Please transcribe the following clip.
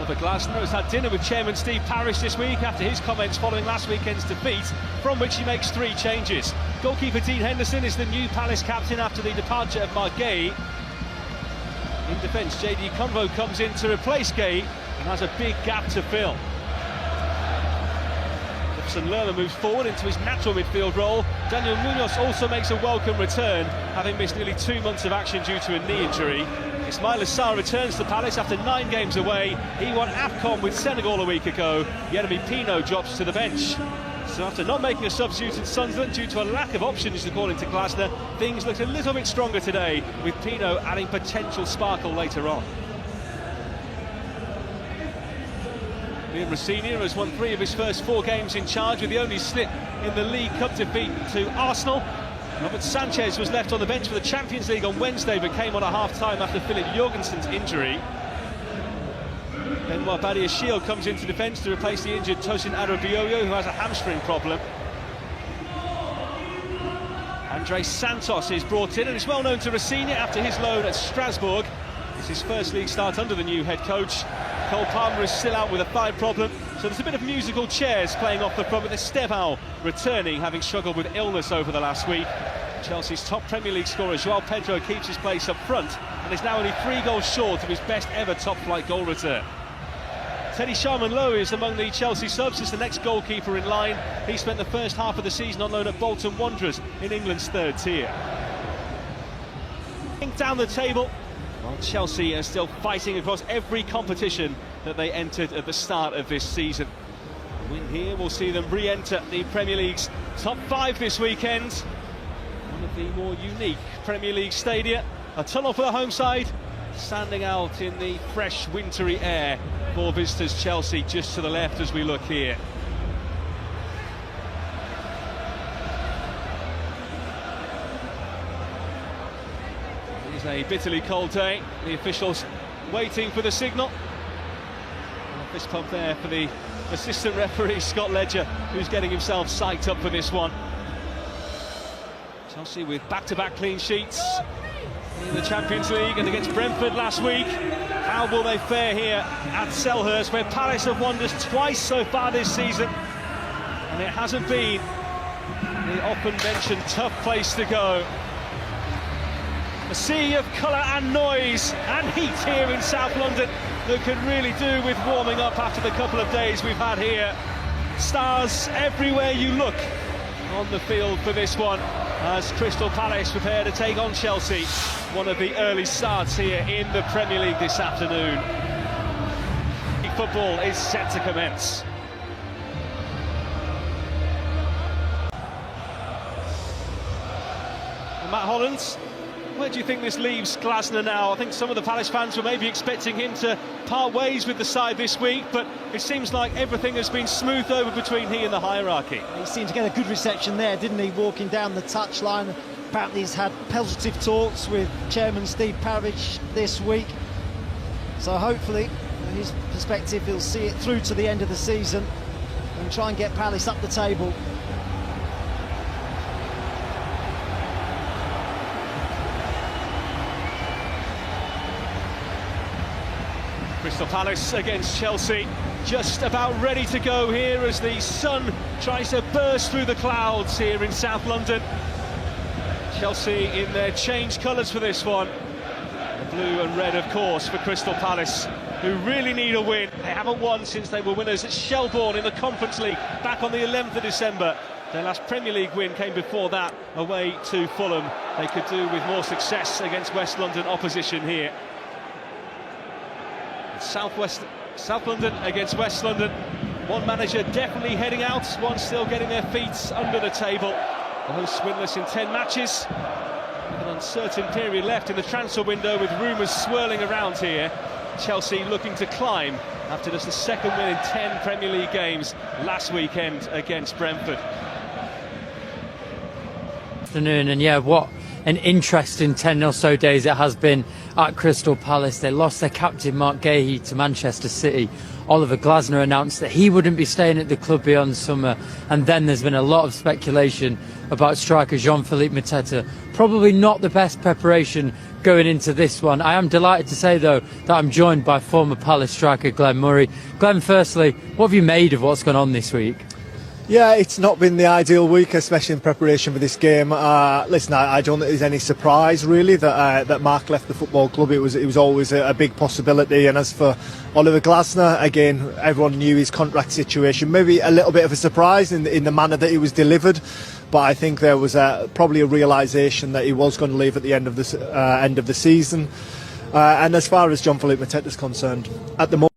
Robert Glasner has had dinner with Chairman Steve Parish this week after his comments following last weekend's defeat, from which he makes 3 changes. Goalkeeper Dean Henderson is the new Palace captain after the departure of Mark Gay. In defence, JD Convo comes in to replace Gay and has a big gap to fill. Jefferson Lerma moves forward into his natural midfield role. Daniel Munoz also makes a welcome return, having missed nearly 2 months of action due to a knee injury. Ismaila Sarr returns to Palace after 9 games away. He won AFCON with Senegal a week ago. Yeremy Pino drops to the bench. So after not making a substitute in Sunderland due to a lack of options, according to Glasner, things looked a little bit stronger today, with Pino adding potential sparkle later on. Liam Rosenior has won 3 of his first 4 games in charge, with the only slip in the League Cup defeat to Arsenal. Robert Sanchez was left on the bench for the Champions League on Wednesday, but came on at half-time after Philip Jorgensen's injury. Benoit Badiashile comes into defence to replace the injured Tosin Adarabioyo, who has a hamstring problem. André Santos is brought in and is well known to Rosenior after his loan at Strasbourg. It's his first league start under the new head coach. Cole Palmer is still out with a thigh problem, so there's a bit of musical chairs playing off the front, with Estevão returning, having struggled with illness over the last week. Chelsea's top Premier League scorer João Pedro keeps his place up front and is now only 3 goals short of his best ever top-flight goal return. Teddy Sharman-Lowe is among the Chelsea subs as the next goalkeeper in line. He spent the first half of the season on loan at Bolton Wanderers in England's 3rd tier. Down the table, while Chelsea are still fighting across every competition that they entered at the start of this season. A win here will see them re-enter the Premier League's top 5 this weekend. One of the more unique Premier League stadia. A tunnel for the home side, standing out in the fresh wintry air for visitors Chelsea, just to the left as we look here. It is a bitterly cold day. The officials waiting for the signal. And a fist pump there for the assistant referee Scott Ledger, who's getting himself psyched up for this one. Chelsea with back-to-back clean sheets in the Champions League and against Brentford last week. How will they fare here at Selhurst, where Palace have won just twice so far this season, and it hasn't been the often mentioned tough place to go. A sea of colour and noise and heat here in South London that could really do with warming up after the couple of days we've had here. Stars everywhere you look on the field for this one, as Crystal Palace prepare to take on Chelsea. One of the early starts here in the Premier League this afternoon. Football is set to commence. And Matt Hollands, where do you think this leaves Glasner now? I think some of the Palace fans were maybe expecting him to part ways with the side this week, but it seems like everything has been smoothed over between he and the hierarchy. He seemed to get a good reception there, didn't he, walking down the touchline. Apparently he's had positive talks with Chairman Steve Parish this week. So hopefully, from his perspective, he'll see it through to the end of the season and try and get Palace up the table. Crystal Palace against Chelsea, just about ready to go here as the sun tries to burst through the clouds here in South London. Chelsea in their changed colours for this one. The blue and red, of course, for Crystal Palace, who really need a win. They haven't won since they were winners at Shelbourne in the Conference League back on the 11th of December. Their last Premier League win came before that, away to Fulham. They could do with more success against West London opposition here. South London against West London. One manager definitely heading out, one still getting their feet under the table. The hosts winless in 10 matches. With an uncertain period left in the transfer window, with rumours swirling around here. Chelsea looking to climb after just the 2nd win in 10 Premier League games last weekend against Brentford. Afternoon, and yeah, what an interesting 10 or so days it has been at Crystal Palace. They lost their captain Mark Gahey to Manchester City. Oliver Glasner announced that he wouldn't be staying at the club beyond summer, and then there's been a lot of speculation about striker Jean-Philippe Mateta. Probably not the best preparation going into this one. I am delighted to say, though, that I'm joined by former Palace striker Glenn Murray. Glenn, firstly, what have you made of what's gone on this week? Yeah, it's not been the ideal week, especially in preparation for this game. Listen, I don't think there's any surprise really that Mark left the football club. It was always a big possibility. And as for Oliver Glasner, again, everyone knew his contract situation. Maybe a little bit of a surprise in the manner that it was delivered. But I think there was probably a realisation that he was going to leave at the end of the season. And as far as John Philippe Mateta is concerned, at the moment,